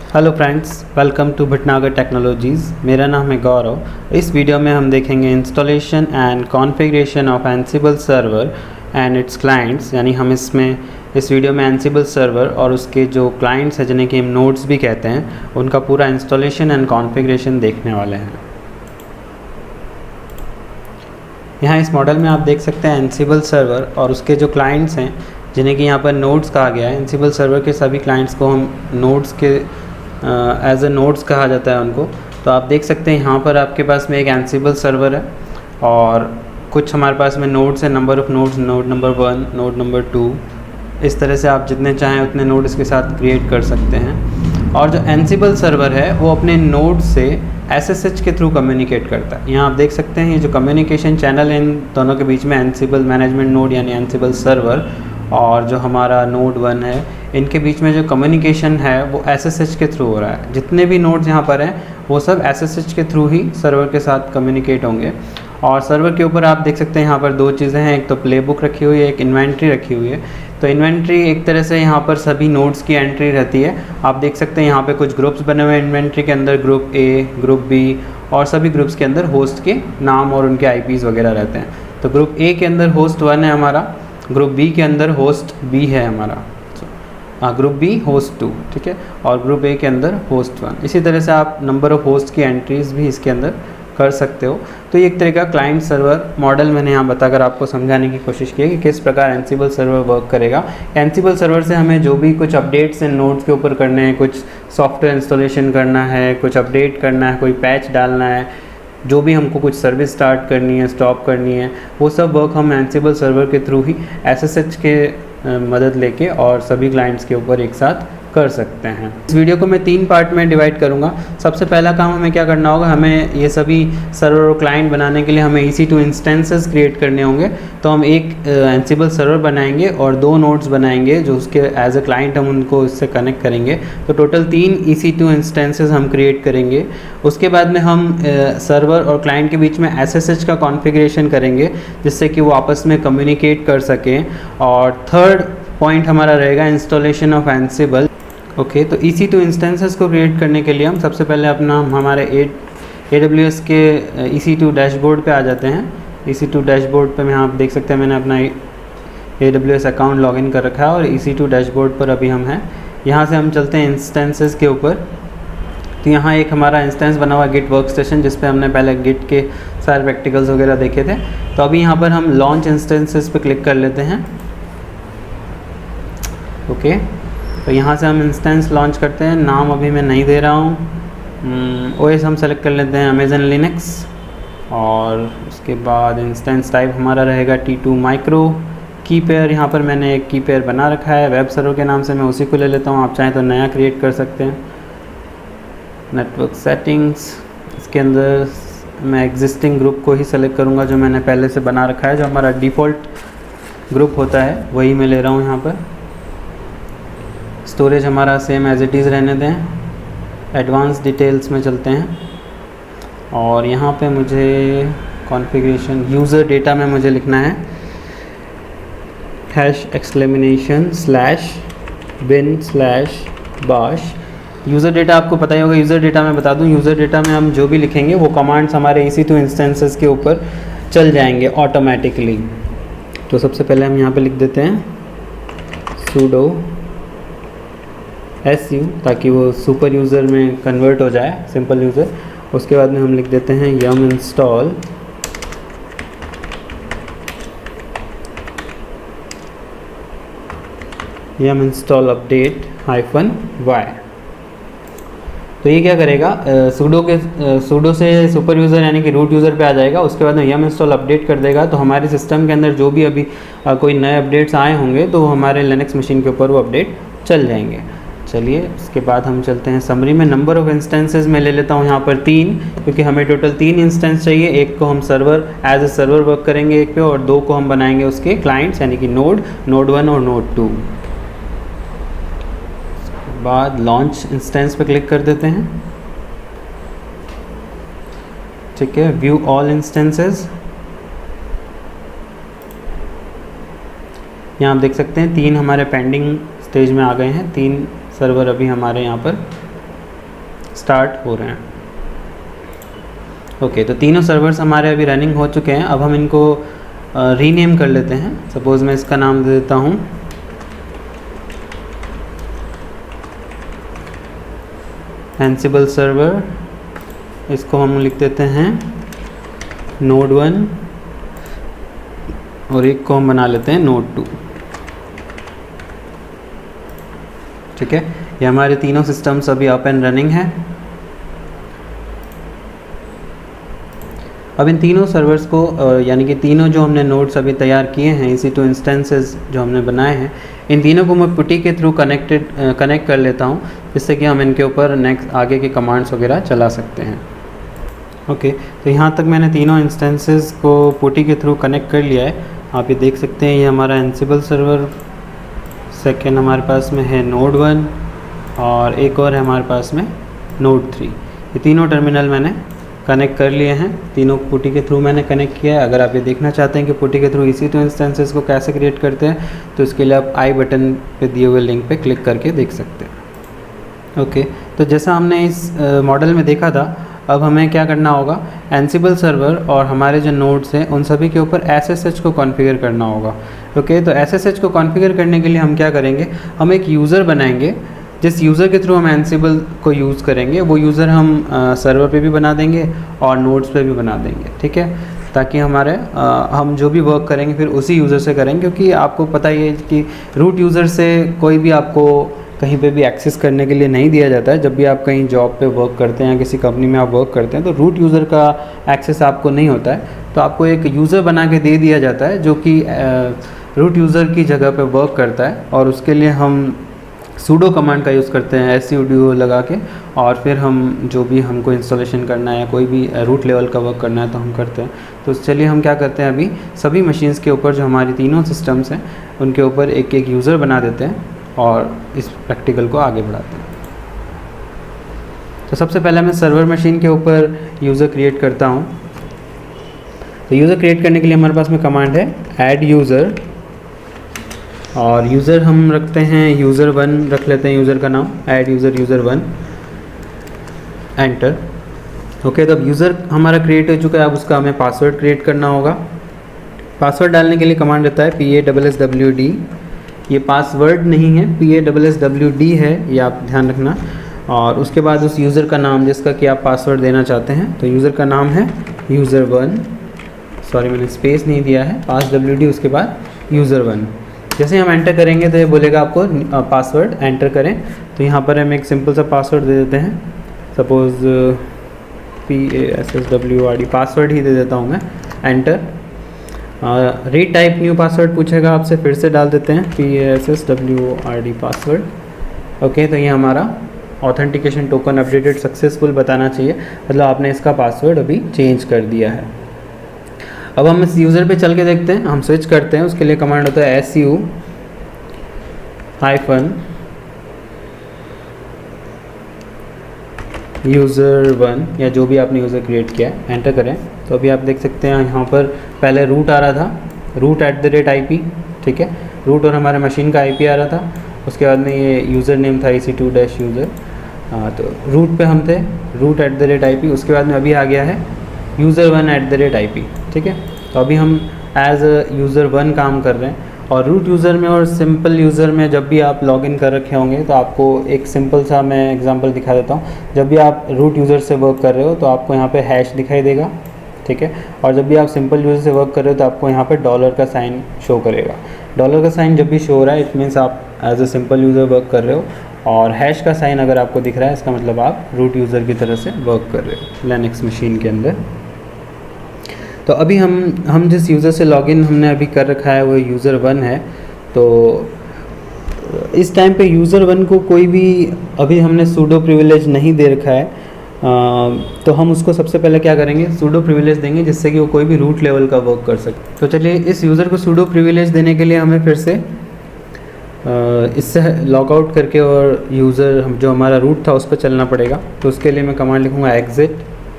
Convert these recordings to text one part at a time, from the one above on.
Hello friends, welcome to Bhatnagar technologies. मेरा नाम है गौरव। इस वीडियो में हम देखेंगे installation and configuration of Ansible server and its clients. यानी हम इस वीडियो में एंसिबल सर्वर और उसके जो क्लाइंट्स हैं जिन्हें कि हम नोड्स भी कहते हैं, उनका पूरा इंस्टॉलेशन एंड कॉन्फ़िगरेशन देखने वाले हैं। यहाँ इस मॉडल में आप देख सकते हैं एंसिबल सर्वर और उसके जो क्लाइंट्स हैं जिन्हें कि यहाँ पर नोड्स कहा गया है। एंसिबल सर्वर के सभी क्लाइंट्स को हम नोड्स के एज ए नोड्स कहा जाता है उनको। तो आप देख सकते हैं यहाँ पर आपके पास में एक एंसिबल सर्वर है और कुछ हमारे पास में नोड्स है, number of nodes, node number 1, node number 2। इस तरह से आप जितने चाहें उतने नोड इसके साथ क्रिएट कर सकते हैं। और जो एंसिबल सर्वर है वो अपने नोड से SSH के थ्रू कम्युनिकेट करता है। यहाँ आप देख सकते हैं ये जो कम्युनिकेशन चैनल है इन दोनों के बीच में, एंसिबल मैनेजमेंट नोड यानी एंसिबल सर्वर और जो हमारा नोड 1 है, इनके बीच में जो कम्युनिकेशन है वो SSH के थ्रू हो रहा है। जितने भी नोड्स यहाँ पर हैं वो सब SSH के थ्रू ही सर्वर के साथ कम्युनिकेट होंगे। और सर्वर के ऊपर आप देख सकते हैं यहाँ पर दो चीज़ें हैं, एक तो प्ले बुक रखी हुई है, एक इन्वेंट्री रखी हुई है। तो इन्वेंट्री एक तरह से यहाँ पर सभी नोड्स की एंट्री रहती है। आप देख सकते हैं यहाँ पे कुछ ग्रुप्स बने हुए हैं इन्वेंट्री के अंदर, ग्रुप A, ग्रुप B, और सभी ग्रुप्स के अंदर होस्ट के नाम और उनके IPs वगैरह रहते हैं। तो ग्रुप A के अंदर होस्ट 1 है हमारा, ग्रुप B के अंदर होस्ट B है हमारा, ग्रुप B होस्ट 2, ठीक है, और ग्रुप A के अंदर होस्ट 1। इसी तरह से आप नंबर ऑफ़ होस्ट की एंट्रीज़ भी इसके अंदर कर सकते हो। तो ये एक तरह का क्लाइंट सर्वर मॉडल मैंने यहाँ बताकर आपको समझाने की कोशिश की है कि किस प्रकार एंसिबल सर्वर वर्क करेगा। एंसिबल सर्वर से हमें जो भी कुछ अपडेट्स इन नोड्स के ऊपर करने हैं, कुछ सॉफ्टवेयर इंस्टॉलेशन करना है, कुछ अपडेट करना है, कोई पैच डालना है, जो भी हमको कुछ सर्विस स्टार्ट करनी है, स्टॉप करनी है, वो सब वर्क हम एंसिबल सर्वर के थ्रू ही SSH के मदद लेके और सभी क्लाइंट्स के ऊपर एक साथ कर सकते हैं। इस वीडियो को मैं 3 पार्ट में डिवाइड करूंगा। सबसे पहला काम हमें क्या करना होगा, हमें ये सभी सर्वर और क्लाइंट बनाने के लिए हमें EC2 इंस्टेंसेस क्रिएट करने होंगे। तो हम एक एंसिबल सर्वर बनाएंगे और 2 नोड्स बनाएंगे जो उसके एज ए क्लाइंट हम उनको इससे कनेक्ट करेंगे। तो टोटल 3 EC2 इंस्टेंसेस हम क्रिएट करेंगे। उसके बाद में हम सर्वर और क्लाइंट के बीच में SSH का कॉन्फ़िगरेशन करेंगे जिससे कि वो आपस में कम्युनिकेट कर सकें। और थर्ड पॉइंट हमारा रहेगा इंस्टॉलेशन ऑफ एंसिबल। ओके, तो EC2 इंस्टेंसेस को क्रिएट करने के लिए हम सबसे पहले हमारे AWS के EC2 डैशबोर्ड पे आ जाते हैं। EC2 डैशबोर्ड पे आप देख सकते हैं मैंने अपना AWS अकाउंट लॉगिन कर रखा है और EC2 डैशबोर्ड पर अभी हम हैं। यहाँ से हम चलते हैं इंस्टेंसेस के ऊपर। तो यहाँ एक हमारा इंस्टेंस बना हुआ गिट वर्क स्टेशन जिस पे हमने पहले गिट के सारे प्रैक्टिकल्स वगैरह देखे थे। तो अभी यहाँ पर हम लॉन्च इंस्टेंसेस पे क्लिक कर लेते हैं। ओके, तो यहाँ से हम इंस्टेंस लॉन्च करते हैं। नाम अभी मैं नहीं दे रहा हूँ। OS हम सेलेक्ट कर लेते हैं अमेज़न लिनक्स, और उसके बाद इंस्टेंस टाइप हमारा रहेगा T2 माइक्रो। की पेयर यहाँ पर मैंने एक की पेयर बना रखा है वेब सर्वर के नाम से, मैं उसी को ले लेता हूँ। आप चाहें तो नया क्रिएट कर सकते हैं। नेटवर्क सेटिंग्स, इसके अंदर मैं एग्जिस्टिंग ग्रुप को ही सेलेक्ट करूँगा जो मैंने पहले से बना रखा है, जो हमारा डिफ़ॉल्ट ग्रुप होता है वही मैं ले रहा हूँ यहाँ पर। स्टोरेज हमारा सेम एज इट इज़ रहने दें। एडवांस डिटेल्स में चलते हैं और यहाँ पे मुझे कॉन्फ़िगरेशन यूज़र डेटा में मुझे लिखना है #bin/bash। यूज़र डेटा आपको पता ही होगा। यूज़र डेटा मैं बता दूं, यूज़र डेटा में हम जो भी लिखेंगे वो कमांड्स हमारे EC2 इंस्टेंसेस के ऊपर चल जाएंगे ऑटोमेटिकली। तो सबसे पहले हम यहाँ पे लिख देते हैं sudo su, ताकि वो सुपर यूज़र में कन्वर्ट हो जाए, सिंपल यूज़र। उसके बाद में हम लिख देते हैं yum install update -y। तो ये क्या करेगा, सूडो से सुपर यूज़र यानी कि रूट यूज़र पे आ जाएगा। उसके बाद में yum install अपडेट कर देगा। तो हमारे सिस्टम के अंदर जो भी अभी कोई नए अपडेट्स आए होंगे तो हमारे लिनक्स मशीन के ऊपर वो अपडेट चल जाएंगे। चलिए, उसके बाद हम चलते हैं समरी में। नंबर ऑफ़ इंस्टेंसेस मैं ले लेता हूँ यहाँ पर 3, क्योंकि हमें टोटल 3 इंस्टेंस चाहिए। एक को हम server as a server work करेंगे एक पे, और 2 को हम बनाएंगे उसके क्लाइंट्स यानी कि नोड 1 और नोड 2। उसके बाद लॉन्च इंस्टेंस पे क्लिक कर देते हैं। ठीक है, व्यू ऑल इंस्टेंसेस। यहाँ आप देख सकते हैं 3 हमारे पेंडिंग स्टेज में आ गए हैं। 3 सर्वर अभी हमारे यहाँ पर स्टार्ट हो रहे हैं। ओके, तो तीनों सर्वर्स हमारे अभी रनिंग हो चुके हैं। अब हम इनको रीनेम कर लेते हैं। सपोज़ मैं इसका नाम दे देता हूँ एंसिबल सर्वर, इसको हम लिख देते हैं नोड 1 और एक को हम बना लेते हैं नोड 2। ठीक है, ये हमारे तीनों सिस्टम्स अभी अप एंड रनिंग है। अब इन तीनों सर्वर्स को यानी कि तीनों जो हमने नोड्स अभी तैयार किए हैं, EC2 इंस्टेंसेस जो हमने बनाए हैं, इन तीनों को मैं पुटी के थ्रू कनेक्ट कर लेता हूँ, जिससे कि हम इनके ऊपर नेक्स्ट आगे के कमांड्स वगैरह चला सकते हैं। ओके, तो यहाँ तक मैंने तीनों इंस्टेंसेस को पुटी के थ्रू कनेक्ट कर लिया है। आप ये देख सकते हैं, ये हमारा एंसिबल सर्वर, सेकेंड हमारे पास में है नोड 1 और एक और है हमारे पास में नोड 3। ये तीनों टर्मिनल मैंने कनेक्ट कर लिए हैं, तीनों पुटी के थ्रू मैंने कनेक्ट किया है। अगर आप ये देखना चाहते हैं कि पुटी के थ्रू EC2 इंस्टेंसेस को कैसे क्रिएट करते हैं, तो इसके लिए आप आई बटन पे दिए हुए लिंक पे क्लिक करके देख सकते हैं। ओके, तो जैसा हमने इस मॉडल में देखा था, अब हमें क्या करना होगा, एंसिबल सर्वर और हमारे जो नोड्स हैं उन सभी के ऊपर SSH को कॉन्फ़िगर करना होगा। ओके, तो SSH को कॉन्फ़िगर करने के लिए हम क्या करेंगे, हम एक यूज़र बनाएंगे। जिस यूज़र के थ्रू हम एंसिबल को यूज़ करेंगे, वो यूज़र हम सर्वर पे भी बना देंगे और नोड्स पे भी बना देंगे। ठीक है, ताकि हमारे हम जो भी वर्क करेंगे फिर उसी यूज़र से करेंगे, क्योंकि आपको पता ही है कि रूट यूज़र से कोई भी आपको कहीं पे भी एक्सेस करने के लिए नहीं दिया जाता है। जब भी आप कहीं जॉब पे वर्क करते हैं या किसी कंपनी में आप वर्क करते हैं, तो रूट यूज़र का एक्सेस आपको नहीं होता है। तो आपको एक यूज़र बना के दे दिया जाता है जो कि रूट यूज़र की जगह पे वर्क करता है, और उसके लिए हम सूडो कमांड का यूज़ करते हैं, sudo लगा के, और फिर हम जो भी हमको इंस्टॉलेशन करना है या कोई भी रूट लेवल का वर्क करना है तो हम करते हैं। तो चलिए हम क्या करते हैं, अभी सभी मशीन्स के ऊपर जो हमारी तीनों सिस्टम्स हैं उनके ऊपर एक एक यूज़र बना देते हैं और इस प्रैक्टिकल को आगे बढ़ाते हैं। तो सबसे पहले मैं सर्वर मशीन के ऊपर यूज़र क्रिएट करता हूँ। तो यूज़र क्रिएट करने के लिए हमारे पास में कमांड है ऐड यूज़र, और यूज़र हम रखते हैं यूज़र 1 रख लेते हैं, यूज़र का नाम ऐड यूज़र 1, एंटर। ओके, तो अब यूज़र हमारा क्रिएट हो चुका है। अब उसका हमें पासवर्ड क्रिएट करना होगा। पासवर्ड डालने के लिए कमांड रहता है PASSWD। ये पासवर्ड नहीं है, PASSWD है, ये आप ध्यान रखना। और उसके बाद उस यूज़र का नाम जिसका कि आप पासवर्ड देना चाहते हैं, तो यूज़र का नाम है यूज़र 1, सॉरी मैंने स्पेस नहीं दिया है, PASSWD उसके बाद यूज़र 1। जैसे हम एंटर करेंगे तो ये बोलेगा आपको पासवर्ड एंटर करें। तो यहाँ पर हम एक सिंपल सा पासवर्ड दे देते हैं, सपोज़ PASSWD पासवर्ड ही दे देता हूँ मैं, enter. Read type new password पूछेगा आपसे, फिर से डाल देते हैं PASSWD पासवर्ड। ओके, तो ये हमारा ऑथेंटिकेशन टोकन अपडेटेड सक्सेसफुल बताना चाहिए, मतलब आपने इसका पासवर्ड अभी चेंज कर दिया है। अब हम इस यूज़र पे चल के देखते हैं, हम स्विच करते हैं। उसके लिए कमांड होता है SU -user 1 या जो भी आपने यूज़र क्रिएट किया है, एंटर करें। तो अभी आप देख सकते हैं यहाँ पर पहले रूट आ रहा था, रूट @IP, ठीक है, रूट और हमारे मशीन का IP आ रहा था। उसके बाद में ये यूज़र नेम था EC2-user, तो रूट पे हम थे, रूट @IP। उसके बाद में अभी आ गया है यूज़र 1 @IP, ठीक है। तो अभी हम एज यूज़र 1 काम कर रहे हैं। और रूट यूज़र में और सिंपल यूज़र में जब भी आप लॉगिन कर रखे होंगे, तो आपको एक सिंपल सा मैं एग्जांपल दिखा देता हूँ। जब भी आप रूट यूज़र से वर्क कर रहे हो तो आपको यहाँ पे हैश दिखाई देगा, ठीक है। और जब भी आप सिंपल यूज़र से वर्क कर रहे हो तो आपको यहाँ पे डॉलर का साइन शो करेगा। डॉलर का साइन जब भी शो हो रहा है, इट मीन्स आप as a simple user work कर रहे हो। और हैश का साइन अगर आपको दिख रहा है, इसका मतलब आप रूट यूज़र की तरह से वर्क कर रहे हो लिनक्स मशीन के अंदर। तो अभी हम जिस यूज़र से लॉगिन हमने अभी कर रखा है वो यूज़र 1 है। तो इस टाइम पे यूज़र 1 को कोई भी अभी हमने सूडो प्रिविलेज नहीं दे रखा है, तो हम उसको सबसे पहले क्या करेंगे, सूडो प्रिविलेज देंगे, जिससे कि वो कोई भी रूट लेवल का वर्क कर सके। तो चलिए इस यूज़र को सूडो प्रिविलेज देने के लिए हमें फिर से इससे लॉग आउट करके और यूज़र जो हमारा रूट था उस पर चलना पड़ेगा। तो उसके लिए मैं कमांड लिखूँगा एग्जिट,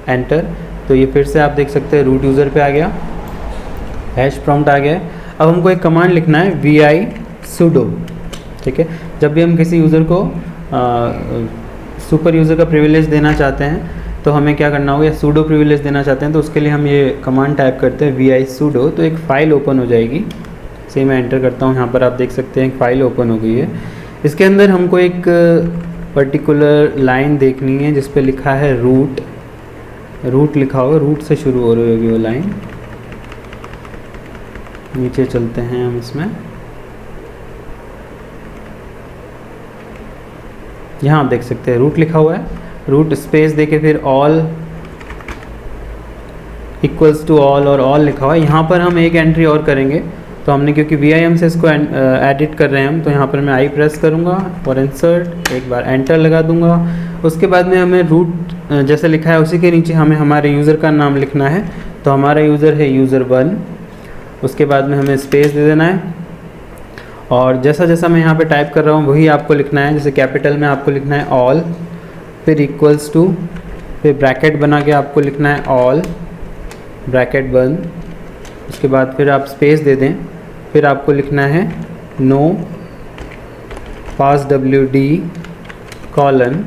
एंटर। तो ये फिर से आप देख सकते हैं रूट यूज़र पे आ गया, हैश प्रॉम्प्ट आ गया है। अब हमको एक कमांड लिखना है vi sudo, ठीक है। जब भी हम किसी यूज़र को सुपर यूज़र का प्रिविलेज देना चाहते हैं तो हमें क्या करना होगा, या सूडो प्रिविलेज देना चाहते हैं तो उसके लिए हम ये कमांड टाइप करते हैं vi sudo, तो एक फ़ाइल ओपन हो जाएगी। से मैं एंटर करता हूँ, यहाँ पर आप देख सकते हैं एक फ़ाइल ओपन हो गई है। इसके अंदर हमको एक पर्टिकुलर लाइन देखनी है जिस पे लिखा है रूट लिखा होगा, रूट से शुरू हो रही होगी वो लाइन। नीचे चलते हैं हम इसमें, यहाँ आप देख सकते हैं रूट लिखा हुआ है, रूट स्पेस देके फिर ऑल इक्वल्स टू ऑल और ऑल लिखा हुआ है। यहाँ पर हम एक एंट्री और करेंगे, तो हमने क्योंकि VIM से इसको एडिट कर रहे हैं हम, तो यहाँ पर मैं आई प्रेस करूँगा और इंसर्ट, एक बार एंटर लगा दूँगा। उसके बाद में हमें रूट जैसे लिखा है उसी के नीचे हमें हमारे यूज़र का नाम लिखना है, तो हमारा यूज़र है user1। उसके बाद में हमें स्पेस दे देना है और जैसा जैसा मैं यहाँ पे टाइप कर रहा हूँ वही आपको लिखना है। जैसे कैपिटल में आपको लिखना है ऑल, फिर इक्वल्स टू, फिर ब्रैकेट बना के आपको लिखना है ऑल, ब्रैकेट बंद। उसके बाद फिर आप स्पेस दे दें, फिर आपको लिखना है no passwd colon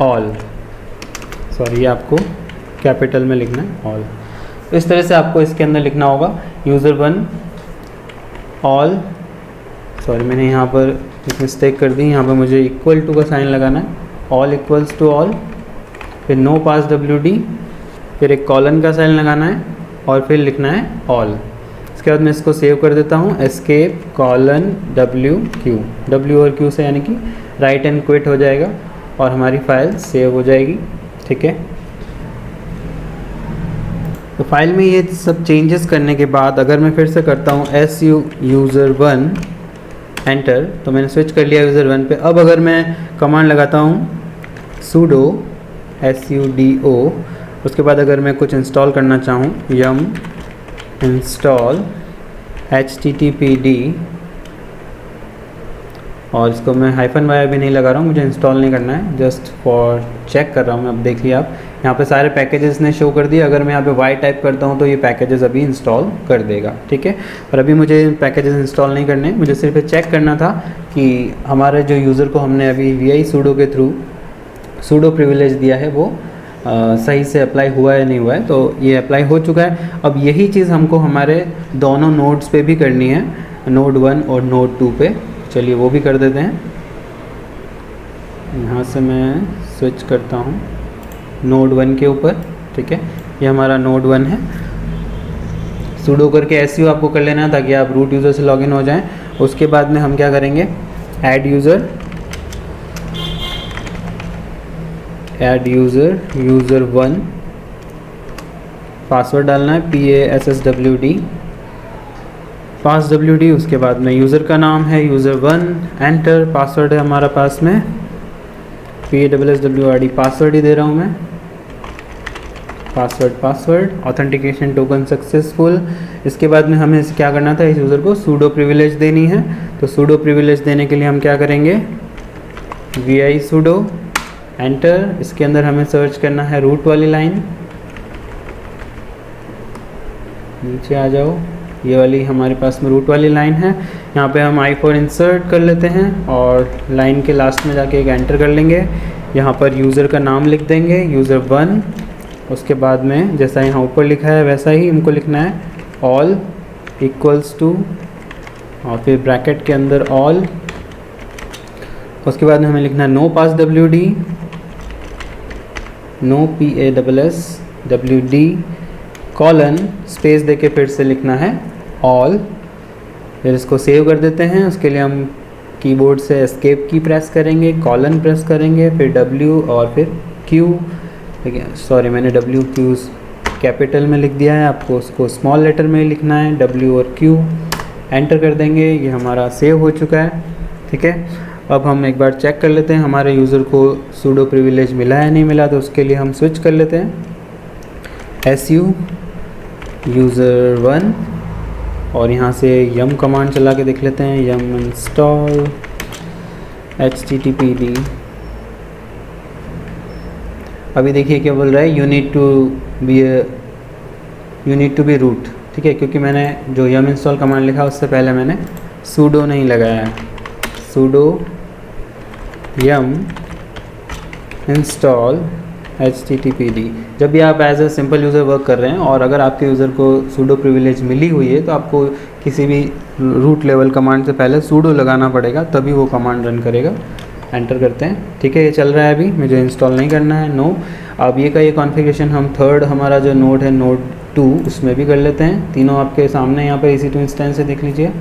all, sorry आपको कैपिटल में लिखना है ऑल। तो इस तरह से आपको इसके अंदर लिखना होगा user1 ऑल, सॉरी मैंने यहाँ पर एक मिस्टेक कर दी, यहाँ पर मुझे इक्वल टू का साइन लगाना है, ऑल इक्वल्स टू ऑल, फिर नो passwd, फिर एक कॉलन का साइन लगाना है और फिर लिखना है ऑल। इसके बाद मैं इसको सेव कर देता हूँ, एस्केप कॉलन W और Q से, यानी कि राइट एंड क्विट हो जाएगा और हमारी फाइल सेव हो जाएगी। ठीक है, तो फाइल में ये सब चेंजेस करने के बाद अगर मैं फिर से करता हूँ su user1 एंटर, तो मैंने स्विच कर लिया user1 पे। अब अगर मैं कमांड लगाता हूँ sudo sudo, उसके बाद अगर मैं कुछ इंस्टॉल करना चाहूँ yum इंस्टॉल httpd, और इसको मैं -y भी नहीं लगा रहा हूँ, मुझे इंस्टॉल नहीं करना है, जस्ट फॉर चेक कर रहा हूँ मैं। अब देखिए आप यहाँ पे सारे पैकेजेस ने शो कर दिए। अगर मैं यहाँ पे y टाइप करता हूँ तो ये पैकेजेस अभी इंस्टॉल कर देगा। ठीक है, और अभी मुझे पैकेजेस इंस्टॉल नहीं करने, मुझे सिर्फ चेक करना था कि हमारे जो यूज़र को हमने अभी vi sudo के थ्रू sudo प्रिविलेज दिया है वो सही से अप्लाई हुआ है नहीं हुआ है। तो ये अप्लाई हो चुका है। अब यही चीज़ हमको हमारे दोनों नोड्स पे भी करनी है, नोड 1 और नोड 2 पे। चलिए वो भी कर देते हैं। यहाँ से मैं स्विच करता हूँ नोड 1 के ऊपर। ठीक है, ये हमारा नोड 1 है। sudo करके su आपको कर लेना है ताकि आप रूट यूज़र से लॉगिन हो जाएं। उसके बाद में हम क्या करेंगे, ऐड यूज़र user1, पासवर्ड डालना है passwd। उसके बाद में यूज़र का नाम है user1, एंटर। पासवर्ड है हमारा पास में passwd, पासवर्ड ही दे रहा हूँ मैं, पासवर्ड ऑथेंटिकेशन टोकन सक्सेसफुल। इसके बाद में हमें क्या करना था, इस यूज़र को सूडो प्रिविलेज देनी है। तो सूडो प्रिविलेज देने के लिए हम क्या करेंगे, vi sudo एंटर। इसके अंदर हमें सर्च करना है रूट वाली लाइन, नीचे आ जाओ, ये वाली हमारे पास में रूट वाली लाइन है। यहाँ पे हम i4 इंसर्ट कर लेते हैं और लाइन के लास्ट में जाके एक एंटर कर लेंगे। यहाँ पर यूज़र का नाम लिख देंगे user1। उसके बाद में जैसा यहाँ ऊपर लिखा है वैसा ही हमको लिखना है ऑल इक्वल्स टू, और फिर ब्रैकेट के अंदर ऑल। उसके बाद में हमें लिखना है no passwd, no passwd colon, space देके फिर से लिखना है ऑल। फिर इसको सेव कर देते हैं। उसके लिए हम कीबोर्ड से एस्केप की प्रेस करेंगे, कॉलन प्रेस करेंगे, फिर W और फिर Q। ठीक है, सॉरी मैंने WQ कैपिटल में लिख दिया है, आपको उसको स्मॉल लेटर में लिखना है, W और Q। एंटर कर देंगे, ये हमारा सेव हो चुका है। ठीक है, अब हम एक बार चेक कर लेते हैं हमारे यूज़र को सूडो प्रिविलेज मिला है नहीं मिला। तो उसके लिए हम स्विच कर लेते हैं su user1 और यहाँ से yum कमांड चला के देख लेते हैं, yum इंस्टॉल httpd। अभी देखिए क्या बोल रहा है, you need to be root. ठीक है, क्योंकि मैंने जो yum इंस्टॉल कमांड लिखा उससे पहले मैंने sudo नहीं लगाया है, sudo yum इंस्टॉल HTTPD। जब भी आप as a simple user work कर रहे हैं और अगर आपके यूज़र को सूडो प्रिविलेज मिली हुई है तो आपको किसी भी रूट लेवल कमांड से पहले सूडो लगाना पड़ेगा, तभी वो कमांड रन करेगा। एंटर करते हैं। ठीक है, ये चल रहा है अभी, मुझे इंस्टॉल नहीं करना है, नो। अब ये का ये कॉन्फ़िगरेशन हम थर्ड हमारा जो नोड है नोड 2 उसमें भी कर लेते हैं। तीनों आपके सामने यहाँ पर EC2 इंस्टेंस से देख लीजिए,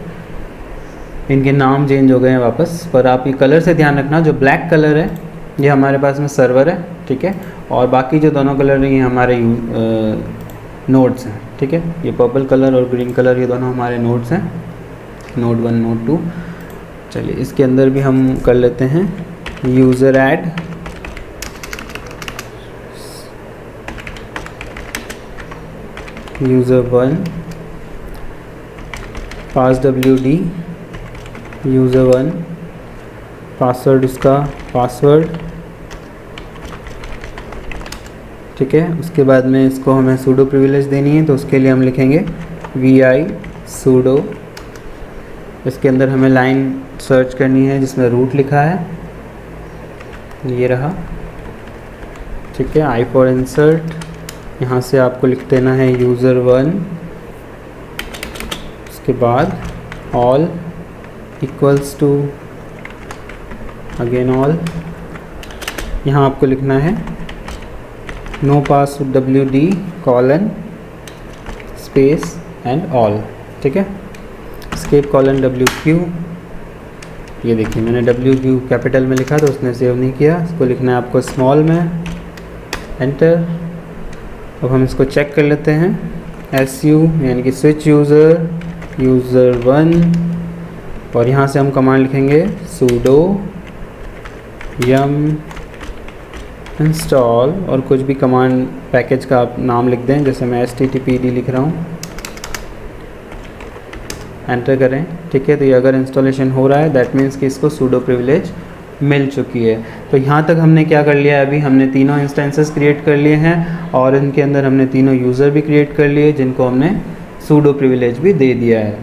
इनके नाम चेंज हो गए हैं वापस। पर आप ये कलर से ध्यान रखना, जो ब्लैक कलर है ये हमारे पास में सर्वर है, ठीक है, और बाकी जो दोनों कलर हैं ये हमारे नोड्स हैं। ठीक है, ये पर्पल कलर और ग्रीन कलर ये दोनों हमारे नोड्स हैं, नोड 1 नोड 2। चलिए इसके अंदर भी हम कर लेते हैं यूज़र ऐड, यूज़र 1 पास WD यूज़र 1, पासवर्ड उसका पासवर्ड, ठीक है। उसके बाद में इसको हमें सूडो प्रिविलेज देनी है, तो उसके लिए हम लिखेंगे vi sudo। इसके अंदर हमें लाइन सर्च करनी है जिसमें रूट लिखा है, ये रहा, ठीक है। I for insert, यहाँ से आपको लिख देना है यूज़र 1, उसके बाद all equals to again all, यहाँ आपको लिखना है no pass WD colon space and all, ठीक है। स्केप कॉलन WQ, ये देखिए मैंने WQ कैपिटल में लिखा तो उसने सेव नहीं किया, इसको लिखना है आपको स्मॉल में, एंटर। अब हम इसको चेक कर लेते हैं, SU यानी कि स्विच यूज़र यूज़र 1, और यहाँ से हम कमांड लिखेंगे sudo yum इंस्टॉल, और कुछ भी कमांड पैकेज का आप नाम लिख दें, जैसे मैं HTTPD लिख रहा हूँ, एंटर करें, ठीक है। तो ये अगर इंस्टॉलेशन हो रहा है दैट मीन्स कि इसको सूडो प्रिविलेज मिल चुकी है। तो यहाँ तक हमने क्या कर लिया है, अभी हमने तीनों इंस्टेंसेस क्रिएट कर लिए हैं और इनके अंदर हमने तीनों यूज़र भी क्रिएट कर लिए जिनको हमने सूडो प्रिविलेज भी दे दिया है।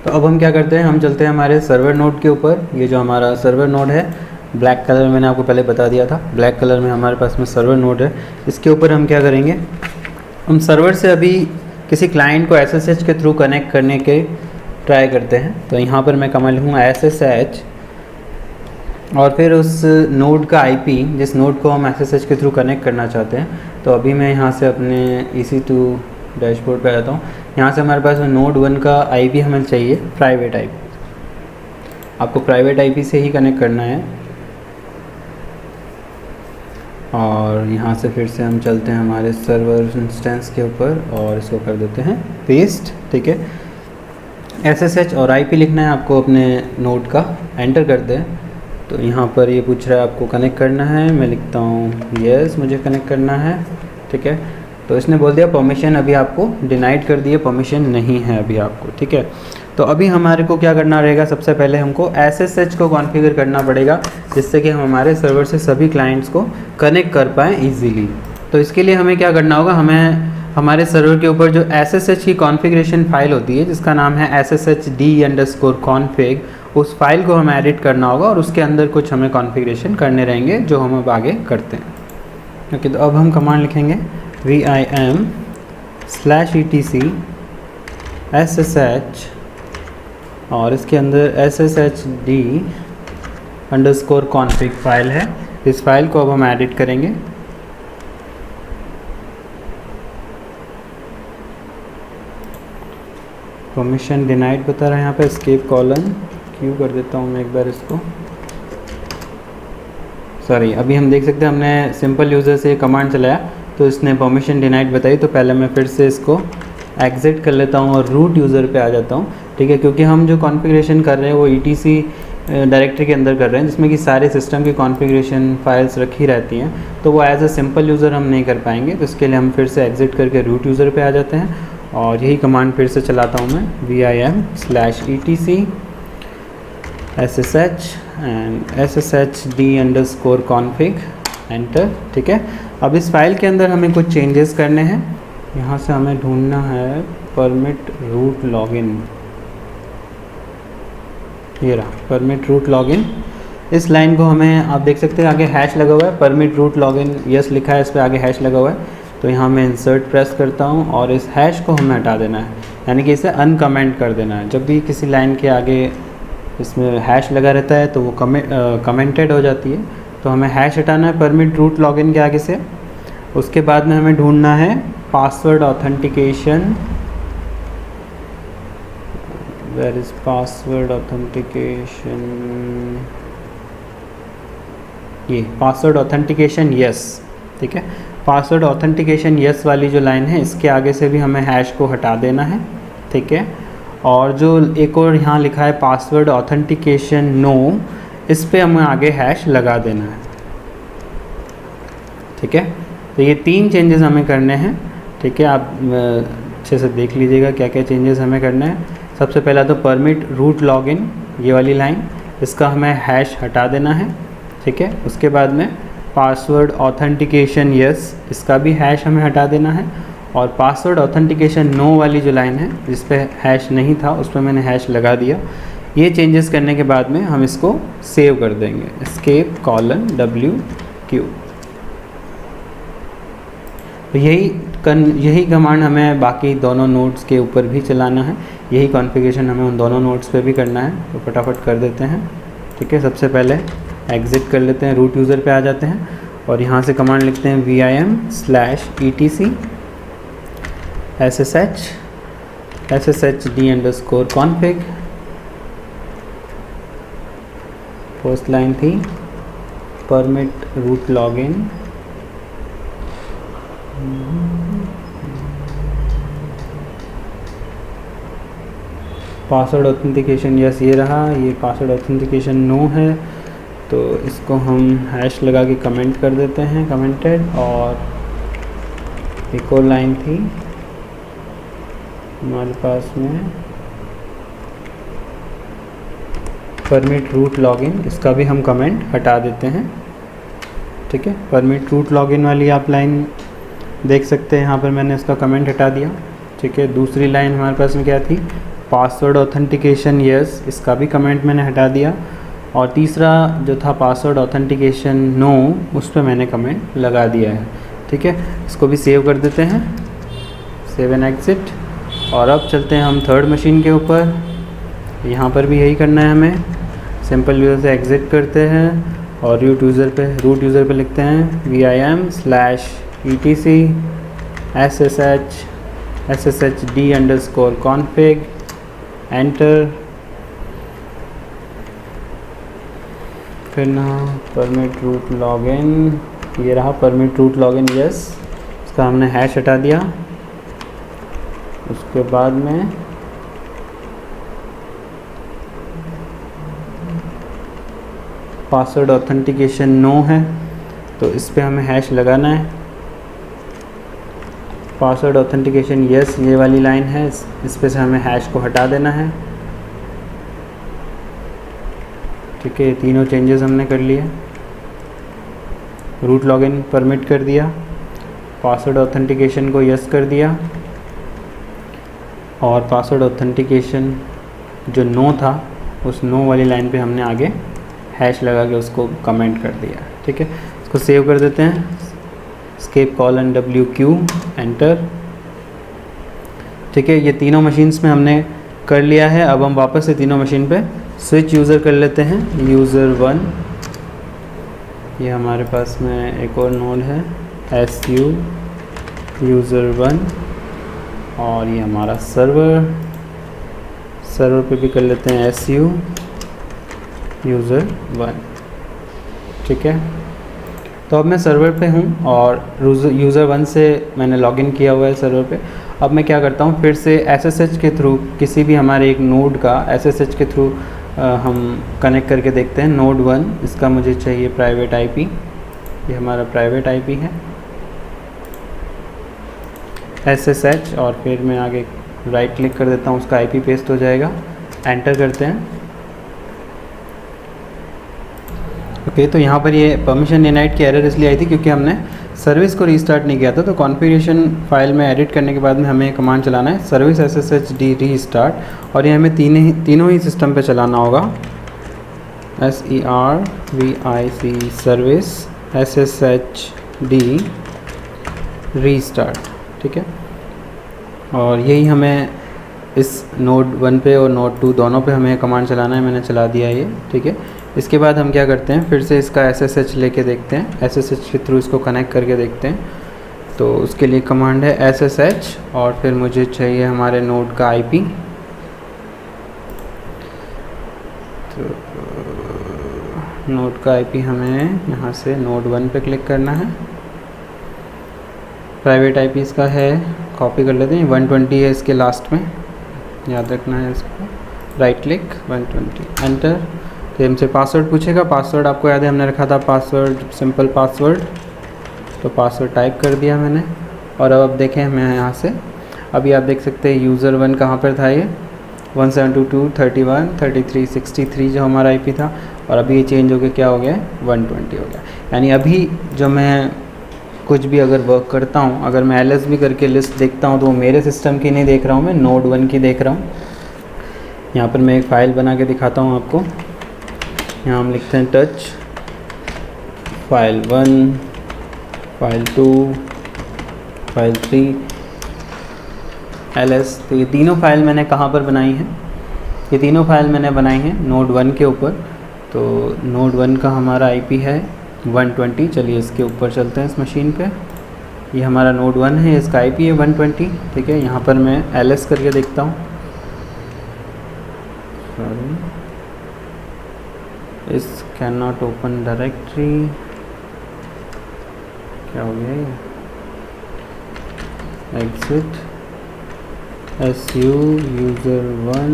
तो अब हम क्या करते हैं, हम चलते हैं हमारे सर्वर नोड के ऊपर। ये जो हमारा सर्वर नोड है ब्लैक कलर में, मैंने आपको पहले बता दिया था, ब्लैक कलर में हमारे पास में सर्वर नोड है। इसके ऊपर हम क्या करेंगे, हम सर्वर से अभी किसी क्लाइंट को SSH के थ्रू कनेक्ट करने के ट्राई करते हैं। तो यहाँ पर मैं कमांड लिखूँगा SSH और फिर उस नोड का IP, जिस नोड को हम SSH के थ्रू कनेक्ट करना चाहते हैं। तो अभी मैं यहाँ से अपने EC2 डैशबोर्ड पे आता हूँ। यहाँ से हमारे पास नोड 1 का IP हमें चाहिए प्राइवेट IP, आपको प्राइवेट IP से ही कनेक्ट करना है। और यहाँ से फिर से हम चलते हैं हमारे सर्वर इंस्टेंस के ऊपर और इसको कर देते हैं पेस्ट, ठीक है। SSH और IP लिखना है आपको अपने नोड का, एंटर कर दें। तो यहाँ पर ये पूछ रहा है आपको कनेक्ट करना है, मैं लिखता हूँ यस मुझे कनेक्ट करना है, ठीक है। तो इसने बोल दिया परमिशन अभी आपको डिनाइड कर दिए, परमिशन नहीं है अभी आपको, ठीक है। तो अभी हमारे को क्या करना रहेगा, सबसे पहले हमको SSH को कॉन्फ़िगर करना पड़ेगा जिससे कि हम हमारे सर्वर से सभी क्लाइंट्स को कनेक्ट कर पाएँ ईजीली। तो इसके लिए हमें क्या करना होगा, हमें हमारे सर्वर के ऊपर जो SSH की कॉन्फ़िगरेशन फ़ाइल होती है जिसका नाम है SSHD_config, उस फाइल को हमें एडिट करना होगा और उसके अंदर कुछ हमें कॉन्फ़िगरेशन करने रहेंगे जो हम अब आगे करते हैं। ओके, तो अब हम कमांड लिखेंगे vim/etc SSH और इसके अंदर SSHD_config फाइल है, इस फाइल को अब हम एडिट करेंगे। परमिशन डिनाइड बता रहा है यहाँ पे, एस्केप कॉलन क्यू कर देता हूँ मैं एक बार इसको, सॉरी। अभी हम देख सकते हैं हमने सिंपल यूज़र से कमांड चलाया तो इसने परमिशन डिनाइड बताई। तो पहले मैं फिर से इसको एग्जिट कर लेता हूँ और रूट यूज़र पे आ जाता हूँ, ठीक है। क्योंकि हम जो कॉन्फ़िगरेशन कर रहे हैं वो ETC डायरेक्टरी के अंदर कर रहे हैं जिसमें कि सारे सिस्टम की कॉन्फ़िगरेशन फाइल्स रखी रहती हैं, तो वो एज अ सिंपल यूज़र हम नहीं कर पाएंगे। तो इसके लिए हम फिर से एग्जिट करके रूट यूज़र पे आ जाते हैं और यही कमांड फिर से चलाता हूँ मैं, vim/etc SSH and SSHD_config, enter, ठीक है। अब इस फाइल के अंदर हमें कुछ चेंजेस करने हैं। यहाँ से हमें ढूंढना है परमिट रूट लॉगिन, ये रहा परमिट रूट लॉगिन। इस लाइन को हमें आप देख सकते हैं आगे हैश लगा हुआ है, परमिट रूट लॉगिन यस लिखा है, इस पर आगे हैश लगा हुआ है। तो यहाँ मैं इंसर्ट प्रेस करता हूँ और इस हैश को हमें हटा देना है, यानी कि इसे अनकमेंट कर देना है। जब भी किसी लाइन के आगे इसमें हैश लगा रहता है तो वो कमेंटेड हो जाती है। तो हमें हैश हटाना है परमिट रूट लॉगिन के आगे से। उसके बाद में हमें ढूंढना है password authentication. Where is password authentication, ये पासवर्ड ऑथेंटिकेशन यस, ठीक है। पासवर्ड ऑथेंटिकेशन यस वाली जो लाइन है इसके आगे से भी हमें हैश को हटा देना है, ठीक है। और जो एक और यहाँ लिखा है पासवर्ड ऑथेंटिकेशन नो, इस पे हमें आगे हैश लगा देना है, ठीक है। तो ये 3 चेंजेस हमें करने हैं, ठीक है। आप अच्छे से देख लीजिएगा क्या क्या चेंजेस हमें करना है। सबसे पहला तो परमिट रूट लॉगिन, ये वाली लाइन, इसका हमें हैश हटा देना है, ठीक है। उसके बाद में पासवर्ड ऑथेंटिकेशन यस, इसका भी हैश हमें हटा देना है। और पासवर्ड ऑथेंटिकेशन नो वाली जो लाइन है जिस पे हैश नहीं था उस पर मैंने हैश लगा दिया। ये चेंजेस करने के बाद में हम इसको सेव कर देंगे, escape:w_q। तो यही कमांड हमें बाकी दोनों नोड्स के ऊपर भी चलाना है, यही कॉन्फ़िगरेशन हमें उन दोनों नोड्स पे भी करना है। तो फटाफट कर देते हैं, ठीक है। सबसे पहले एग्ज़िट कर लेते हैं, रूट यूज़र पे आ जाते हैं और यहाँ से कमांड लिखते हैं vim/etc sshd_config। फर्स्ट लाइन थी permit root login, password authentication yes ये रहा, ये पासवर्ड ऑथेंटिकेशन नो है। तो इसको हम हैश लगा के कमेंट कर देते हैं, कमेंटेड। और एक और लाइन थी हमारे पास में परमिट रूट लॉगिन, इसका भी हम कमेंट हटा देते हैं, ठीक है। परमिट रूट लॉगिन वाली आप लाइन देख सकते हैं, यहाँ पर मैंने इसका कमेंट हटा दिया, ठीक है। दूसरी लाइन हमारे पास में क्या थी, पासवर्ड ऑथेंटिकेशन यस, इसका भी कमेंट मैंने हटा दिया। और तीसरा जो था पासवर्ड ऑथेंटिकेशन नो, उस पर मैंने कमेंट लगा दिया है, ठीक है। इसको भी सेव कर देते हैं, सेव एंड एग्ज़िट। और अब चलते हैं हम थर्ड मशीन के ऊपर। यहाँ पर भी यही करना है हमें, सिंपल यूज़र से एग्ज़िट करते हैं और रूट यूज़र पे लिखते हैं vim/etc sshd_config, एंटर। फिर ना परमिट रूट लॉगिन, ये रहा परमिट रूट लॉगिन यस, इसका हमने हैश हटा दिया। उसके बाद में पासवर्ड ऑथेंटिकेशन नो है, तो इस पे हमें हैश लगाना है। पासवर्ड ऑथेंटिकेशन यस ये वाली लाइन है, इस पे से हमें हैश को हटा देना है, ठीक है। ये तीनों चेंजेस हमने कर लिए। रूट लॉगिन परमिट कर दिया, पासवर्ड ऑथेंटिकेशन को यस कर दिया और पासवर्ड ऑथेंटिकेशन जो नो था उस नो वाली लाइन पे हमने आगे हैश लगा के उसको कमेंट कर दिया, ठीक है। इसको सेव कर देते हैं, escape:w_q, एंटर, ठीक है। ये तीनों मशीन्स में हमने कर लिया है। अब हम वापस से तीनों मशीन पे स्विच यूज़र कर लेते हैं, user1। ये हमारे पास में एक और नोड है su user1, और ये हमारा सर्वर पे भी कर लेते हैं su user1, ठीक है। तो अब मैं सर्वर पे हूँ और user1 से मैंने लॉगिन किया हुआ है सर्वर पे। अब मैं क्या करता हूँ, फिर से SSH के थ्रू किसी भी हमारे एक नोड का SSH के थ्रू हम कनेक्ट करके देखते हैं। नोड 1, इसका मुझे चाहिए प्राइवेट IP, ये हमारा प्राइवेट IP है SSH, और फिर मैं आगे राइट क्लिक कर देता हूँ, उसका IP पेस्ट हो जाएगा, एंटर करते हैं। ओके, तो यहाँ पर ये परमिशन डिनाइड की एरर इसलिए आई थी क्योंकि हमने सर्विस को रीस्टार्ट नहीं किया था। तो कॉन्फ़िगरेशन फाइल में एडिट करने के बाद में हमें कमांड चलाना है सर्विस SSHD रीस्टार्ट, और ये हमें तीनों ही सिस्टम पे चलाना होगा। SERVIC सर्विस SSHD रीस्टार्ट, ठीक है। और यही हमें इस नोड 1 पे और नोड 2 दोनों पे हमें कमांड चलाना है, मैंने चला दिया ये, ठीक है। इसके बाद हम क्या करते हैं, फिर से इसका SSH लेके देखते हैं, SSH के थ्रू इसको कनेक्ट करके देखते हैं। तो उसके लिए कमांड है SSH और फिर मुझे चाहिए हमारे नोड का IP। तो नोड का IP हमें यहाँ से नोड 1 पे क्लिक करना है। प्राइवेट IP इसका है, कॉपी कर लेते हैं, 120 है इसके लास्ट में, याद रखना है इसको। Right click 120 enter. तो हमसे पासवर्ड पूछेगा, पासवर्ड आपको याद है हमने रखा था पासवर्ड, सिंपल पासवर्ड। तो पासवर्ड टाइप कर दिया मैंने। और अब देखें हमें यहाँ से, अभी आप देख सकते हैं यूज़र 1 कहाँ पर था, ये 172.168.33.63 जो हमारा IP था, और अभी ये चेंज हो गया, क्या हो गया, 120 हो गया। यानी अभी जो मैं कुछ भी अगर वर्क करता हूँ, अगर मैं LS भी करके लिस्ट देखता हूँ तो वो मेरे सिस्टम की नहीं देख रहा हूँ, मैं नोड 1 की देख रहा हूँ। यहाँ पर मैं एक फ़ाइल बना के दिखाता हूँ आपको। यहाँ हम लिखते हैं touch file 1, file 2, file 3, LS। तो ये तीनों फाइल मैंने कहाँ पर बनाई हैं, ये तीनों फाइल मैंने बनाई हैं नोड 1 के ऊपर। तो नोड 1 का हमारा IP है 120। चलिए इसके ऊपर चलते हैं इस मशीन पे। ये हमारा नोड 1 है, इसका IP है 120, ठीक है। यहाँ पर मैं LS करके देखता हूँ, सॉरी, इस कैन नॉट ओपन डायरेक्टरी, क्या हो गया ये, exit SU user1,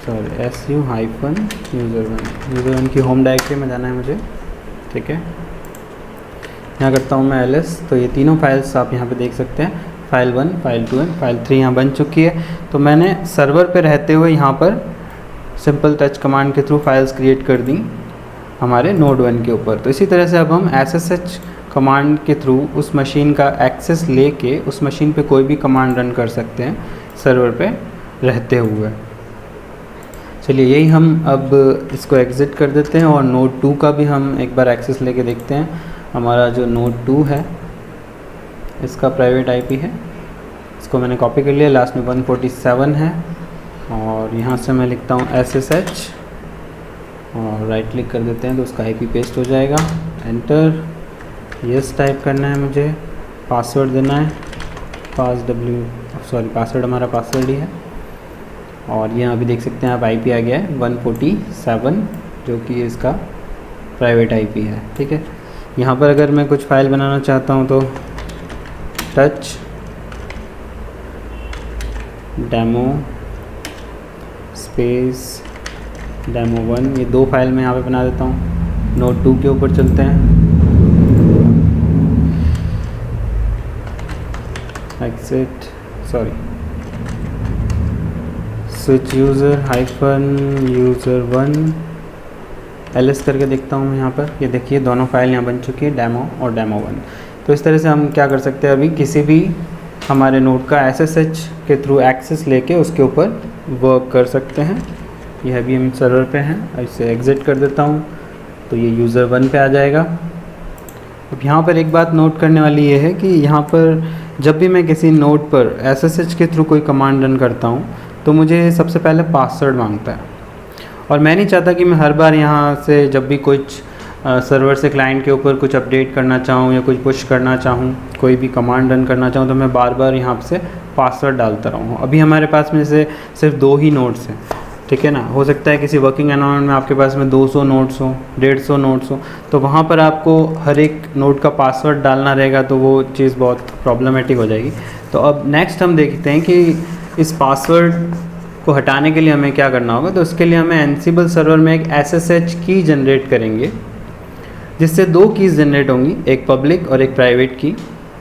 sorry SU hyphen user1 की होम डायरेक्टरी में जाना है मुझे, ठीक है। यहाँ करता हूँ मैं LS। तो ये तीनों फाइल्स आप यहाँ पे देख सकते हैं, फाइल 1, फाइल 2 एंड फाइल 3 यहाँ बन चुकी है। तो मैंने सर्वर पे रहते हुए यहाँ पर सिंपल टच कमांड के थ्रू फाइल्स क्रिएट कर दी हमारे नोड 1 के ऊपर। तो इसी तरह से अब हम SSH कमांड के थ्रू उस मशीन का एक्सेस लेके उस मशीन पे कोई भी कमांड रन कर सकते हैं सर्वर पे रहते हुए। चलिए यही हम अब इसको एग्ज़िट कर देते हैं और नोड 2 का भी हम एक बार एक्सेस लेके देखते हैं। हमारा जो नोड 2 है इसका प्राइवेट IP है, इसको मैंने कॉपी कर लिया, लास्ट में 147 है। और यहाँ से मैं लिखता हूँ SSH और राइट क्लिक कर देते हैं तो उसका IP पेस्ट हो जाएगा। एंटर, यस टाइप करना है मुझे, पासवर्ड देना है, पासवर्ड हमारा पासवर्ड ही है। और यहाँ अभी देख सकते हैं आप IP आ गया है 147 जो कि इसका प्राइवेट IP है, ठीक है। यहाँ पर अगर मैं कुछ फाइल बनाना चाहता हूँ तो टच डेमो स्पेस demo1, ये 2 फाइल मैं यहाँ पे बना देता हूँ। नोड 2 के ऊपर चलते हैं, exit, sorry, switch user hyphen user1 LS करके देखता हूँ मैं यहाँ पर। ये देखिए दोनों फाइल यहाँ बन चुकी है, डेमो और demo1। तो इस तरह से हम क्या कर सकते हैं, अभी किसी भी हमारे नोड का SSH के थ्रू एक्सेस लेके उसके ऊपर वर्क कर सकते हैं। यह अभी हम सर्वर पे हैं, इसे एग्ज़िट कर देता हूँ तो ये यूज़र 1 पे आ जाएगा। अब यहाँ पर एक बात नोट करने वाली ये है कि यहाँ पर जब भी मैं किसी नोड पर SSH के थ्रू कोई कमांड रन करता हूँ तो मुझे सबसे पहले पासवर्ड मांगता है। और मैं नहीं चाहता कि मैं हर बार यहाँ से जब भी कुछ सर्वर से क्लाइंट के ऊपर कुछ अपडेट करना चाहूँ या कुछ पुश करना चाहूँ, कोई भी कमांड रन करना चाहूँ तो मैं बार बार यहाँ से पासवर्ड डालता रहूँ। अभी हमारे पास में से सिर्फ 2 ही नोड्स हैं, ठीक है ना। हो सकता है किसी वर्किंग एनवायरनमेंट में आपके पास में 200 नोड्स हो, 150 नोड्स हो, तो वहाँ पर आपको हर एक नोड का पासवर्ड डालना रहेगा, तो वो चीज़ बहुत प्रॉब्लमेटिक हो जाएगी। तो अब नेक्स्ट हम देखते हैं कि इस पासवर्ड को हटाने के लिए हमें क्या करना होगा। तो उसके लिए हमें एनसिबल सर्वर में एक SSH की जनरेट करेंगे, जिससे 2 कीज़ जनरेट होंगी, एक पब्लिक और एक प्राइवेट की।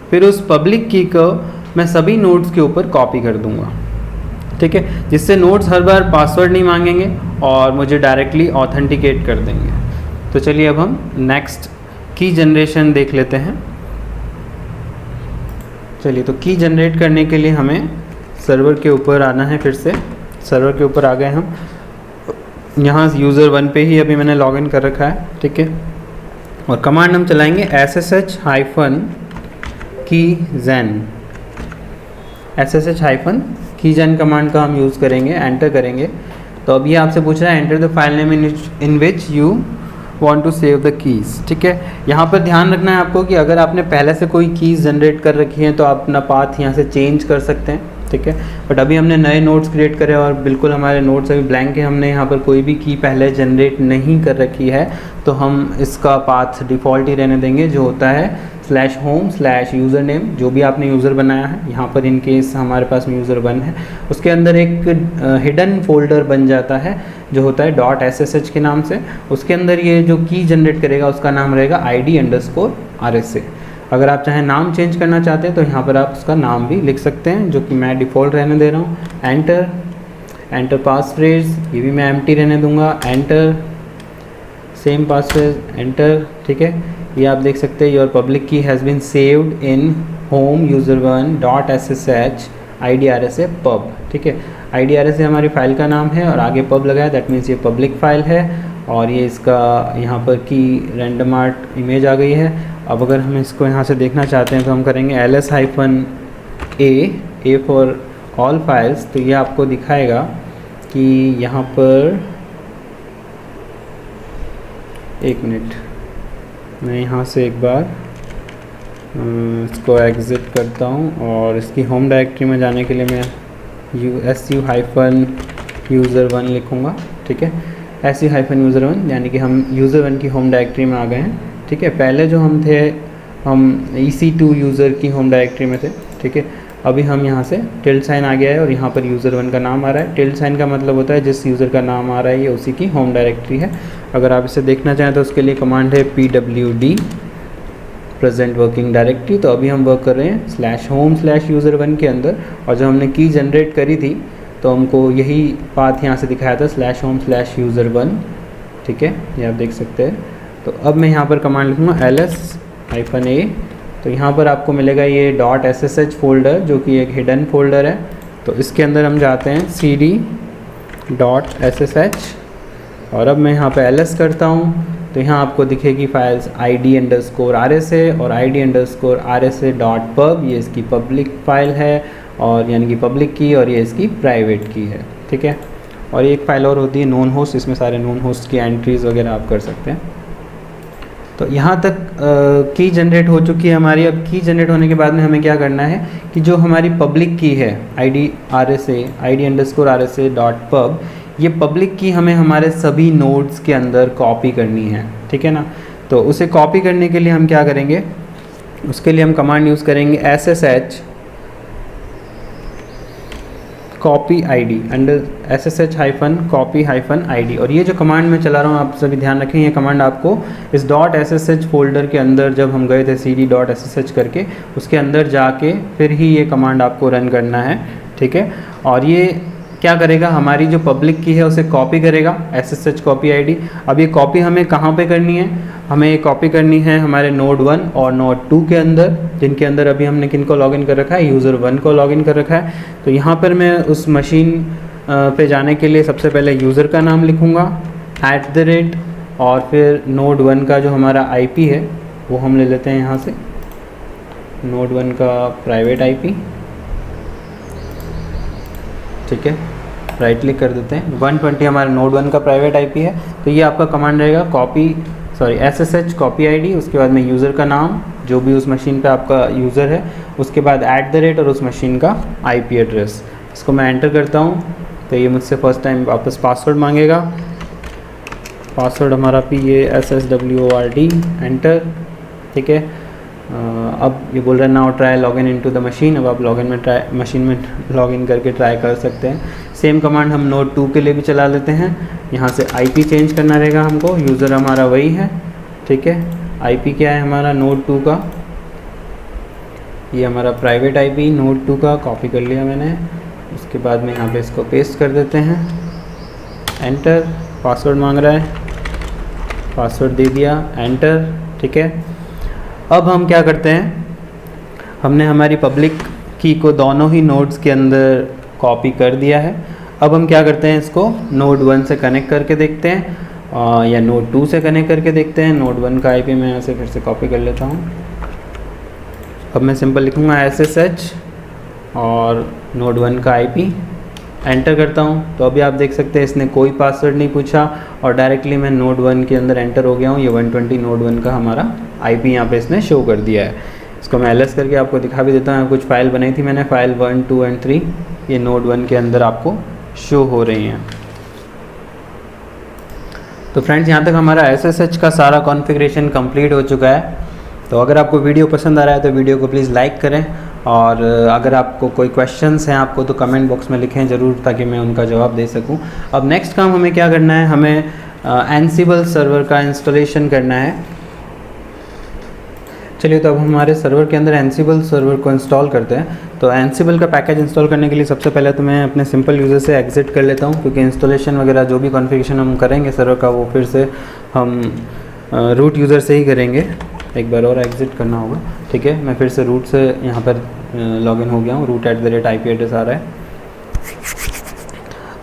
फिर उस पब्लिक की को मैं सभी नोड्स के ऊपर कॉपी कर दूंगा, ठीक है, जिससे नोड्स हर बार पासवर्ड नहीं मांगेंगे और मुझे डायरेक्टली ऑथेंटिकेट कर देंगे। तो चलिए अब हम नेक्स्ट की जनरेशन देख लेते हैं। चलिए, तो की जनरेट करने के लिए हमें सर्वर के ऊपर आना है। फिर से सर्वर के ऊपर आ गए हम। यहाँ यूज़र 1 पे ही अभी मैंने लॉगिन कर रखा है, ठीक है। और कमांड हम चलाएंगे ssh-keygen कमांड का हम यूज़ करेंगे, एंटर करेंगे। तो अब ये आपसे पूछ रहा है enter the file name in which you want to save the keys, ठीक है। यहाँ पर ध्यान रखना है आपको कि अगर आपने पहले से कोई कीज़ जनरेट कर रखी हैं तो आप अपना पाथ यहाँ से चेंज कर सकते हैं, ठीक है। बट अभी हमने नए नोट्स क्रिएट करे और बिल्कुल हमारे नोट्स अभी ब्लैंक है, हमने यहाँ पर कोई भी की पहले जनरेट नहीं कर रखी है, तो हम इसका पाथ डिफ़ॉल्ट ही रहने देंगे, जो होता है /home/यूज़र-नेम, जो भी आपने यूज़र बनाया है। यहाँ पर इन केस हमारे पास में यूज़र 1 है, उसके अंदर एक हिडन फोल्डर बन जाता है जो होता है .ssh के नाम से। उसके अंदर ये जो की जनरेट करेगा उसका नाम रहेगा ID_RSA। अगर आप चाहें नाम चेंज करना चाहते हैं तो यहाँ पर आप उसका नाम भी लिख सकते हैं, जो कि मैं डिफ़ॉल्ट रहने दे रहा हूँ। एंटर पासफ्रेज, ये भी मैं एम्प्टी रहने दूंगा। एंटर सेम पासफ्रेज, एंटर, ठीक है। ये आप देख सकते हैं your public key has been saved in home user1.ssh ID_RSA pub, ठीक है। ID_RSA हमारी फ़ाइल का नाम है और आगे पब लगाया, दैट मीन्स ये पब्लिक फ़ाइल है। और ये इसका यहाँ पर की रैंडम आर्ट इमेज आ गई है। अब अगर हम इसको यहाँ से देखना चाहते हैं तो हम करेंगे ls-a फॉर ऑल फाइल्स। तो ये आपको दिखाएगा कि यहाँ पर, एक मिनट, मैं यहाँ से एक बार इसको एग्ज़िट करता हूँ और इसकी होम डायरेक्टरी में जाने के लिए मैं su-user1 लिखूँगा, ठीक है। su-user1 यानी कि हम user1 की होम डायरेक्टरी में आ गए हैं, ठीक है। पहले जो हम थे हम EC2 यूज़र की होम डायरेक्टरी में थे, ठीक है। अभी हम यहाँ से टिल्ड साइन आ गया है और यहाँ पर user1 का नाम आ रहा है। टिल्ड साइन का मतलब होता है जिस यूज़र का नाम आ रहा है ये उसी की होम डायरेक्टरी है। अगर आप इसे देखना चाहें तो उसके लिए कमांड है pwd प्रेजेंट वर्किंग डायरेक्टरी। तो अभी हम वर्क कर रहे हैं /home/user1 के अंदर, और जब हमने की जनरेट करी थी तो हमको यही पाथ यहाँ से दिखाया था /home/user1, ठीक है। ये आप देख सकते हैं। तो अब मैं यहाँ पर कमांड लिखूँगा ls-a। तो यहाँ पर आपको मिलेगा ये .ssh फोल्डर, जो कि एक हिडन फोल्डर है। तो इसके अंदर हम जाते हैं cd.ssh और अब मैं यहाँ पे ls करता हूँ तो यहाँ आपको दिखेगी फाइल्स ID_RSA और ID_RSA.pub। ये इसकी पब्लिक फ़ाइल है और यानी कि पब्लिक की, और ये इसकी प्राइवेट की है, ठीक है। और एक फ़ाइल और होती है नोन होस्ट, इसमें सारे नोन होस्ट की एंट्रीज़ वगैरह आप कर सकते हैं। तो यहाँ तक की जनरेट हो चुकी है हमारी। अब की जनरेट होने के बाद में हमें क्या करना है कि जो हमारी पब्लिक की है ID_RSA.pub, ये पब्लिक की हमें हमारे सभी नोड्स के अंदर कॉपी करनी है, ठीक है ना। तो उसे कॉपी करने के लिए हम क्या करेंगे, उसके लिए हम कमांड यूज़ करेंगे ssh-copy_id। और ये जो कमांड मैं चला रहा हूँ आप सभी ध्यान रखें, ये कमांड आपको इस .ssh फोल्डर के अंदर, जब हम गए थे cd.ssh करके, उसके अंदर जाके फिर ही ये कमांड आपको रन करना है, ठीक है। और ये क्या करेगा, हमारी जो पब्लिक की है उसे कॉपी करेगा ssh-copy_id। अब ये कॉपी हमें कहाँ पे करनी है, हमें ये कॉपी करनी है हमारे नोड 1 और नोड 2 के अंदर, जिनके अंदर अभी हमने किन को लॉगिन कर रखा है, यूज़र 1 को लॉगिन कर रखा है। तो यहाँ पर मैं उस मशीन पे जाने के लिए सबसे पहले यूज़र का नाम लिखूँगा @ और फिर नोड 1 का जो हमारा IP है वो हम ले लेते हैं यहाँ से, नोड 1 का प्राइवेट IP, ठीक है। राइट क्लिक कर देते हैं, 120 हमारा नोड 1 का प्राइवेट IP है। तो ये आपका कमांड रहेगा ssh-copy_id, उसके बाद में यूज़र का नाम जो भी उस मशीन पे आपका यूज़र है, उसके बाद @ और उस मशीन का IP एड्रेस। इसको मैं एंटर करता हूँ तो ये मुझसे फर्स्ट टाइम वापस पासवर्ड मांगेगा। पासवर्ड हमारा PASSWORD, एंटर, ठीक है। अब ये बोल रहा है now try login into the machine. अब आप मशीन में लॉगिन करके ट्राई कर सकते हैं। सेम कमांड हम नोड 2 के लिए भी चला लेते हैं। यहाँ से IP चेंज करना रहेगा हमको, यूज़र हमारा वही है, ठीक है। IP क्या है हमारा नोड 2 का, ये हमारा प्राइवेट IP नोड 2 का कॉपी कर लिया मैंने। उसके बाद में यहाँ पे इसको पेस्ट कर देते हैं, एंटर। पासवर्ड मांग रहा है, पासवर्ड दे दिया, एंटर, ठीक है। अब हम क्या करते हैं, हमने हमारी पब्लिक की को दोनों ही नोड्स के अंदर कॉपी कर दिया है। अब हम क्या करते हैं, इसको नोड 1 से कनेक्ट करके देखते हैं या नोड 2 से कनेक्ट करके देखते हैं। नोड 1 का IP मैं यहाँ से फिर से कॉपी कर लेता हूँ। अब मैं सिंपल लिखूँगा SSH और नोड 1 का IP एंटर करता हूँ। तो अभी आप देख सकते हैं इसने कोई पासवर्ड नहीं पूछा और डायरेक्टली मैं नोड 1 के अंदर एंटर हो गया हूँ। ये 120 नोड 1 का हमारा IP यहाँ पे इसने शो कर दिया है। इसको मैं LS करके आपको दिखा भी देता हूँ। कुछ फाइल बनाई थी मैंने, फाइल 1, 2 एंड 3 ये नोड 1 के अंदर आपको शो हो रही हैं। तो फ्रेंड्स यहाँ तक हमारा SSH का सारा कॉन्फ़िगरेशन कंप्लीट हो चुका है। तो अगर आपको वीडियो पसंद आ रहा है तो वीडियो को प्लीज़ लाइक करें, और अगर आपको कोई क्वेश्चंस हैं आपको तो कमेंट बॉक्स में लिखें ज़रूर, ताकि मैं उनका जवाब दे सकूं। अब नेक्स्ट काम हमें क्या करना है, हमें एनसिबल सर्वर का इंस्टॉलेशन करना है। चलिए तो अब हमारे सर्वर के अंदर एनसिबल सर्वर को इंस्टॉल करते हैं। तो एनसिबल का पैकेज इंस्टॉल करने के लिए सबसे पहले तो मैं अपने सिंपल यूज़र से एग्जिट कर लेता हूँ, क्योंकि इंस्टॉलेशन वगैरह जो भी कॉन्फ़िगरेशन हम करेंगे सर्वर का वो फिर से हम रूट यूज़र से ही करेंगे। एक बार और एग्जिट करना होगा, ठीक है। मैं फिर से रूट से यहाँ पर लॉगिन हो गया हूँ, root@IP एड्रेस आ रहा है।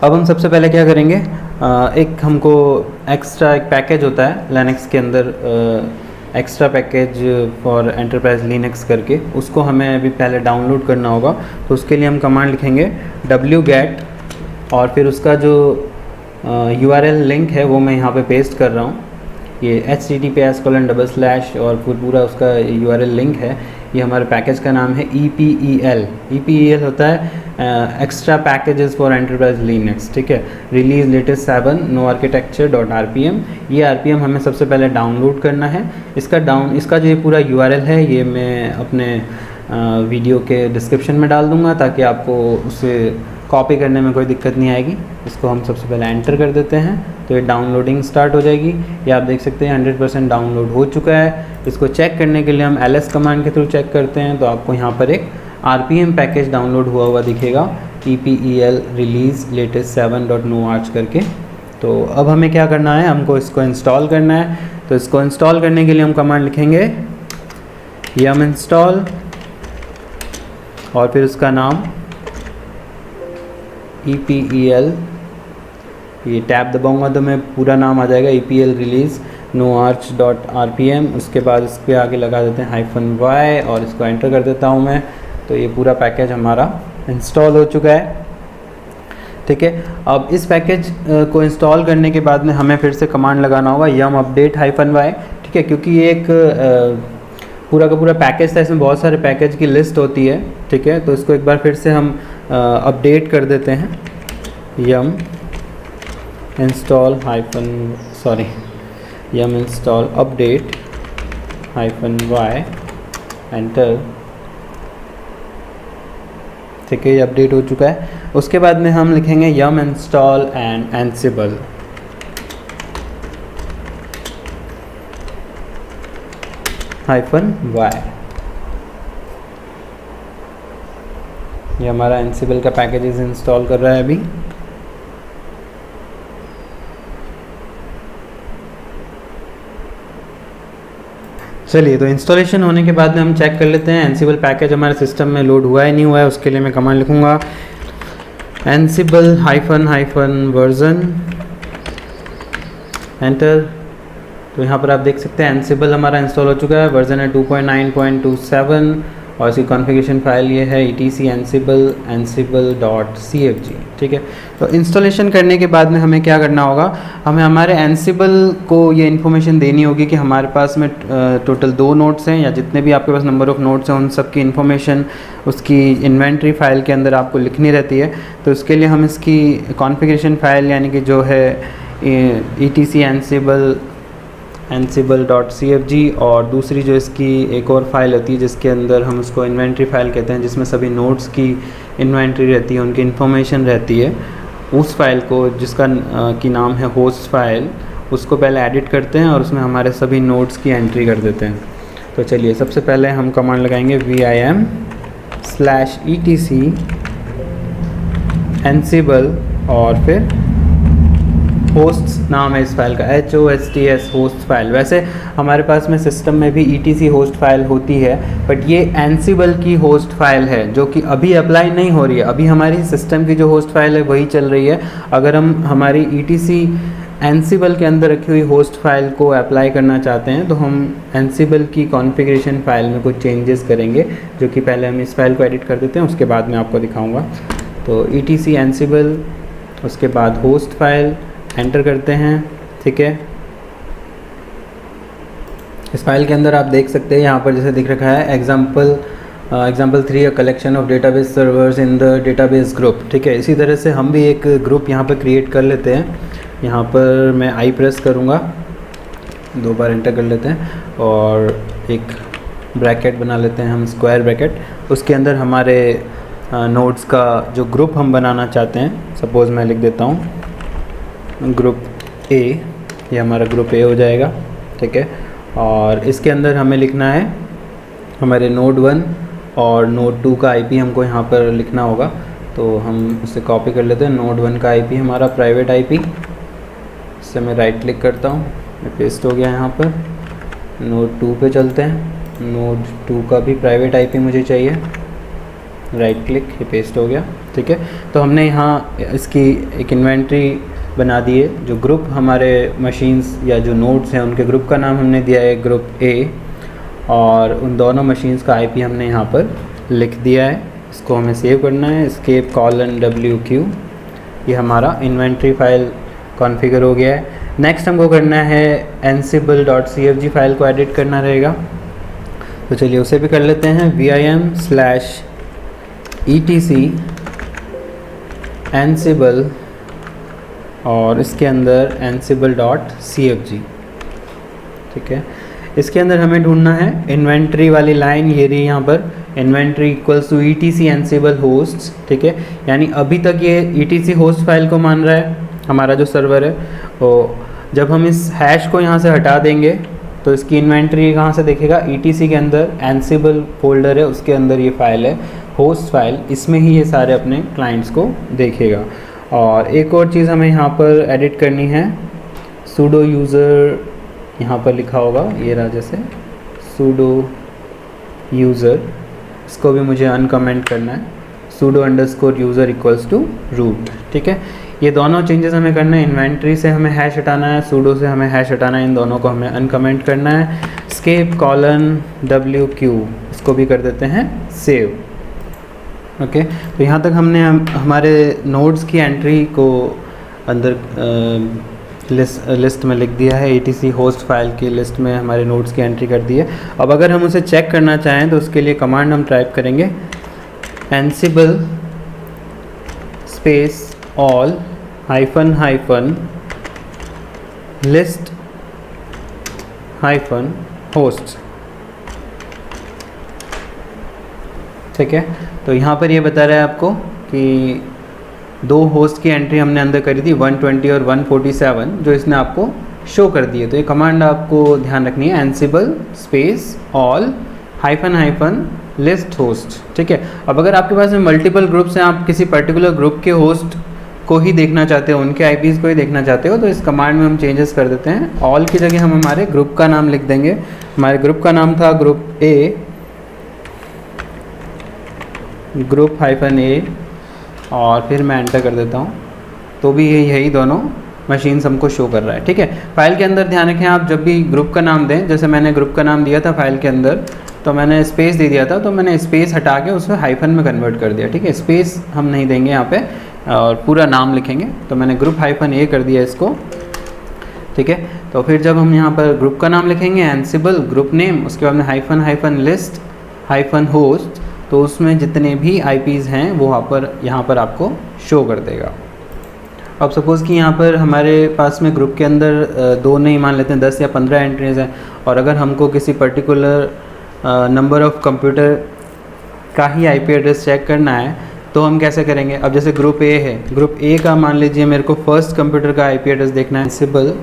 अब हम सबसे पहले क्या करेंगे, एक हमको एक्स्ट्रा एक पैकेज होता है लिनक्स के अंदर, extra package for enterprise Linux करके, उसको हमें अभी पहले डाउनलोड करना होगा। तो उसके लिए हम कमांड लिखेंगे wget और फिर उसका जो URL लिंक है वो मैं यहाँ पे पेस्ट कर रहा हूँ। ये https:// और पूरा उसका URL लिंक है। ये हमारे पैकेज का नाम है EPEL। EPEL होता है extra packages for enterprise Linux, ठीक है। Release latest 7 no architecture. ये RPM हमें सबसे पहले डाउनलोड करना है। इसका जो ये पूरा URL है ये मैं अपने वीडियो के डिस्क्रिप्शन में डाल दूँगा, ताकि आपको उसे कॉपी करने में कोई दिक्कत नहीं आएगी। इसको हम सबसे पहले एंटर कर देते हैं तो ये डाउनलोडिंग स्टार्ट हो जाएगी। ये आप देख सकते हैं 100% डाउनलोड हो चुका है। इसको चेक करने के लिए हम ls कमांड के थ्रू चेक करते हैं। तो आपको यहाँ पर एक RPM पैकेज डाउनलोड हुआ दिखेगा, EPEL रिलीज लेटेस्ट 7.no करके। तो अब हमें क्या करना है, हमको इसको इंस्टॉल करना है। तो इसको इंस्टॉल करने के लिए हम कमांड लिखेंगे yum install और फिर उसका नाम EPEL, ये टैब दबाऊंगा तो मैं पूरा नाम आ जाएगा EPEL रिलीज noarch.rpm। उसके बाद इस पर आगे लगा देते हैं -y और इसको एंटर कर देता हूँ मैं। तो ये पूरा पैकेज हमारा इंस्टॉल हो चुका है, ठीक है। अब इस पैकेज को इंस्टॉल करने के बाद में हमें फिर से कमांड लगाना होगा yum update -y, ठीक है, क्योंकि ये एक पूरा का पूरा पैकेज था, इसमें बहुत सारे पैकेज की लिस्ट होती है, ठीक है। तो इसको एक बार फिर से हम अपडेट कर देते हैं yum install update -y enter, ठीक है। ये अपडेट हो चुका है। उसके बाद में हम लिखेंगे yum install and ansible, -y। ये हमारा एनसिबल का पैकेजेस इंस्टॉल कर रहा है अभी। चलिए तो इंस्टॉलेशन होने के बाद में हम चेक कर लेते हैं एनसिबल पैकेज हमारे सिस्टम में लोड हुआ है नहीं हुआ है। उसके लिए मैं कमांड लिखूँगा ansible -version एंटर। तो यहाँ पर आप देख सकते हैं एनसिबल हमारा इंस्टॉल हो चुका है, वर्जन है 2.9.27 और इसकी कॉन्फ़िगरेशन फाइल ये है etc ansible.cfg, ठीक है। तो इंस्टॉलेशन करने के बाद में हमें क्या करना होगा, हमें हमारे एनसिबल को ये इन्फॉर्मेशन देनी होगी कि हमारे पास में टोटल 2 नोड्स हैं, या जितने भी आपके पास नंबर ऑफ़ नोड्स हैं उन सब की इन्फॉर्मेशन उसकी इन्वेंट्री फ़ाइल के अंदर आपको लिखनी रहती है। तो उसके लिए हम इसकी कॉन्फ़िगरेशन फ़ाइल यानी कि जो है etc ansible.cfg और दूसरी जो इसकी एक और फाइल होती है जिसके अंदर हम उसको इन्वेंट्री फ़ाइल कहते हैं, जिसमें सभी नोड्स की इन्वेंट्री रहती है, उनकी इन्फॉर्मेशन रहती है, उस फाइल को जिसका की नाम है होस्ट फाइल, उसको पहले एडिट करते हैं और उसमें हमारे सभी नोड्स की एंट्री कर देते हैं। तो चलिए सबसे पहले हम कमांड लगाएंगे vim/etc ansible और फिर होस्ट्स नाम है इस फाइल का, HOSTS होस्ट फाइल। वैसे हमारे पास में सिस्टम में भी ETC होस्ट फाइल होती है, बट ये एनसिबल की होस्ट फाइल है जो कि अभी अप्लाई नहीं हो रही है। अभी हमारी सिस्टम की जो होस्ट फाइल है वही चल रही है। अगर हम हमारी ETC एनसिबल के अंदर रखी हुई होस्ट फाइल को अप्लाई करना चाहते हैं तो हम एनसिबल की कॉन्फ़िगरेशन फाइल में कुछ चेंजेस करेंगे, जो कि पहले हम इस फाइल को एडिट कर देते हैं, उसके बाद मैं आपको दिखाऊंगा। तो ETC एनसिबल, उसके बाद होस्ट फाइल एंटर करते हैं, ठीक है। इस फाइल के अंदर आप देख सकते हैं यहाँ पर जैसे दिख रखा है example 3 a collection of database servers in the database group, ठीक है। इसी तरह से हम भी एक ग्रुप यहाँ पर क्रिएट कर लेते हैं। यहाँ पर मैं आई प्रेस करूँगा, 2 बार एंटर कर लेते हैं और एक ब्रैकेट बना लेते हैं हम, स्क्वायर ब्रैकेट। उसके अंदर हमारे नोड्स का जो ग्रुप हम बनाना चाहते हैं, सपोज़ मैं लिख देता हूँ ग्रुप A, ये हमारा ग्रुप A हो जाएगा, ठीक है। और इसके अंदर हमें लिखना है हमारे नोड 1 और नोड 2 का IP हमको यहाँ पर लिखना होगा। तो हम इसे कॉपी कर लेते हैं। नोड 1 का IP हमारा प्राइवेट IP, इससे मैं राइट क्लिक करता हूँ, ये पेस्ट हो गया यहाँ पर। नोड 2 पे चलते हैं, नोड 2 का भी प्राइवेट IP मुझे चाहिए, राइट क्लिक, ये पेस्ट हो गया, ठीक है। तो हमने यहाँ इसकी एक इन्वेंट्री बना दिए। जो ग्रुप हमारे मशीन्स या जो नोड्स हैं उनके ग्रुप का नाम हमने दिया है ग्रुप A, और उन दोनों मशीन्स का IP हमने यहाँ पर लिख दिया है। इसको हमें सेव करना है, escape :WQ। ये हमारा इन्वेंट्री फाइल कॉन्फ़िगर हो गया है। नेक्स्ट हमको करना है ansible.cfg फाइल को एडिट करना रहेगा, तो चलिए उसे भी कर लेते हैं। vim/etc ansible और इसके अंदर ansible.cfg, ठीक है। इसके अंदर हमें ढूंढना है इन्वेंट्री वाली लाइन, ये रही यहाँ पर, inventory equals to ETC Ansible hosts, ठीक है। यानी अभी तक ये ETC होस्ट फाइल को मान रहा है हमारा जो सर्वर है। तो जब हम इस हैश को यहाँ से हटा देंगे तो इसकी इन्वेंट्री कहाँ से देखेगा, ETC के अंदर एनसिबल फोल्डर है, उसके अंदर ये फाइल है होस्ट फाइल, इसमें ही ये सारे अपने क्लाइंट्स को देखेगा। और एक और चीज़ हमें यहाँ पर एडिट करनी है, sudo यूज़र यहाँ पर लिखा होगा, ये रहा जैसे sudo यूज़र, इसको भी मुझे अनकमेंट करना है, sudo_user इक्वल्स टू रूट, ठीक है। ये दोनों चेंजेस हमें करना है। इन्वेंट्री से हमें हैश हटाना है, sudo से हमें हैश हटाना है, इन दोनों को हमें अनकमेंट करना है। escape :WQ, इसको भी कर देते हैं सेव, ओके। तो यहाँ तक हमने हमारे नोड्स की एंट्री को अंदर लिस्ट में लिख दिया है। ETC होस्ट फाइल की लिस्ट में हमारे नोड्स की एंट्री कर दी है। अब अगर हम उसे चेक करना चाहें तो उसके लिए कमांड हम टाइप करेंगे ansible space all --- list -hosts, ठीक है। तो यहाँ पर ये बता रहा है आपको कि 2 होस्ट की एंट्री हमने अंदर करी थी, 120 और 147, जो इसने आपको शो कर दिए। तो ये कमांड आपको ध्यान रखनी है, ansible space all -list host, ठीक है। अब अगर आपके पास में मल्टीपल ग्रुप्स हैं, आप किसी पर्टिकुलर ग्रुप के होस्ट को ही देखना चाहते हो, उनके IPs को ही देखना चाहते हो, तो इस कमांड में हम चेंजेस कर देते हैं। ऑल की जगह हम हमारे ग्रुप का नाम लिख देंगे। हमारे ग्रुप का नाम था ग्रुप A, ग्रुप -A, और फिर मैं एंटर कर देता हूँ, तो भी यही दोनों मशीन्स हमको शो कर रहा है, ठीक है। फाइल के अंदर ध्यान रखें, आप जब भी ग्रुप का नाम दें, जैसे मैंने ग्रुप का नाम दिया था फाइल के अंदर, तो मैंने स्पेस दे दिया था, तो मैंने स्पेस हटा के उसे हाइफन में कन्वर्ट कर दिया, ठीक है। स्पेस हम नहीं देंगे यहाँ पे और पूरा नाम लिखेंगे, तो मैंने ग्रुप -A कर दिया इसको, ठीक है। तो फिर जब हम यहाँ पर ग्रुप का नाम लिखेंगे एनसिबल ग्रुप नेम, उसके बाद में -list -host, तो उसमें जितने भी IPs हैं वो यहाँ पर आपको शो कर देगा। अब सपोज़ कि यहाँ पर हमारे पास में ग्रुप के अंदर 2 नहीं, मान लेते हैं 10 या 15 एंट्रीज हैं, और अगर हमको किसी पर्टिकुलर नंबर ऑफ़ कंप्यूटर का ही IP एड्रेस चेक करना है, तो हम कैसे करेंगे। अब जैसे ग्रुप A है, ग्रुप A का मान लीजिए मेरे को फर्स्ट कंप्यूटर का IP एड्रेस देखना है, एनसिबल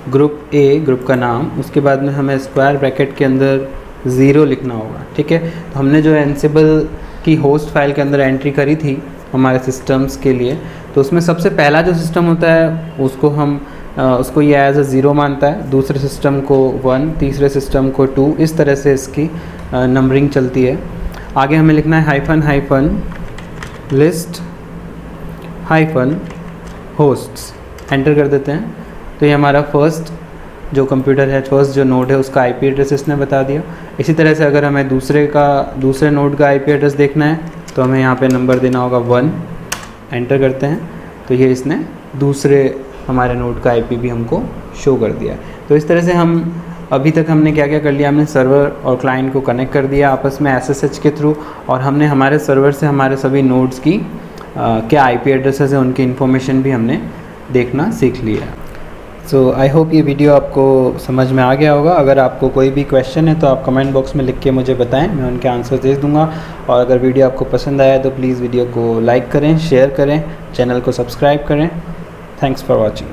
ग्रुप A, ग्रुप का नाम, उसके बाद में हमें स्क्वायर ब्रैकेट के अंदर 0 लिखना होगा, ठीक है। तो हमने जो एनसिबल की होस्ट फाइल के अंदर एंट्री करी थी हमारे सिस्टम्स के लिए, तो उसमें सबसे पहला जो सिस्टम होता है उसको हम उसको ये एज अ ज़ीरो मानता है, दूसरे सिस्टम को 1, तीसरे सिस्टम को 2, इस तरह से इसकी नंबरिंग चलती है। आगे हमें लिखना है hyphen hyphen list hyphen hosts, enter कर देते हैं। तो ये हमारा फर्स्ट जो कंप्यूटर है, फर्स्ट जो नोड है, उसका आईपी एड्रेस इसने बता दिया। इसी तरह से अगर हमें दूसरे नोड का आईपी एड्रेस देखना है तो हमें यहाँ पे नंबर देना होगा 1, एंटर करते हैं तो ये इसने दूसरे हमारे नोड का आईपी भी हमको शो कर दिया। तो इस तरह से हम अभी तक हमने क्या क्या कर लिया, हमने सर्वर और क्लाइंट को कनेक्ट कर दिया आपस में SSH के थ्रू, और हमने हमारे सर्वर से हमारे सभी नोड्स की क्या आईपी एड्रेसेस हैं उनकी इन्फॉर्मेशन भी हमने देखना सीख लिया। सो आई होप ये वीडियो आपको समझ में आ गया होगा। अगर आपको कोई भी क्वेश्चन है तो आप कमेंट बॉक्स में लिख के मुझे बताएं, मैं उनके आंसर दे दूंगा। और अगर वीडियो आपको पसंद आया तो प्लीज़ वीडियो को लाइक करें, शेयर करें, चैनल को सब्सक्राइब करें। Thanks for watching.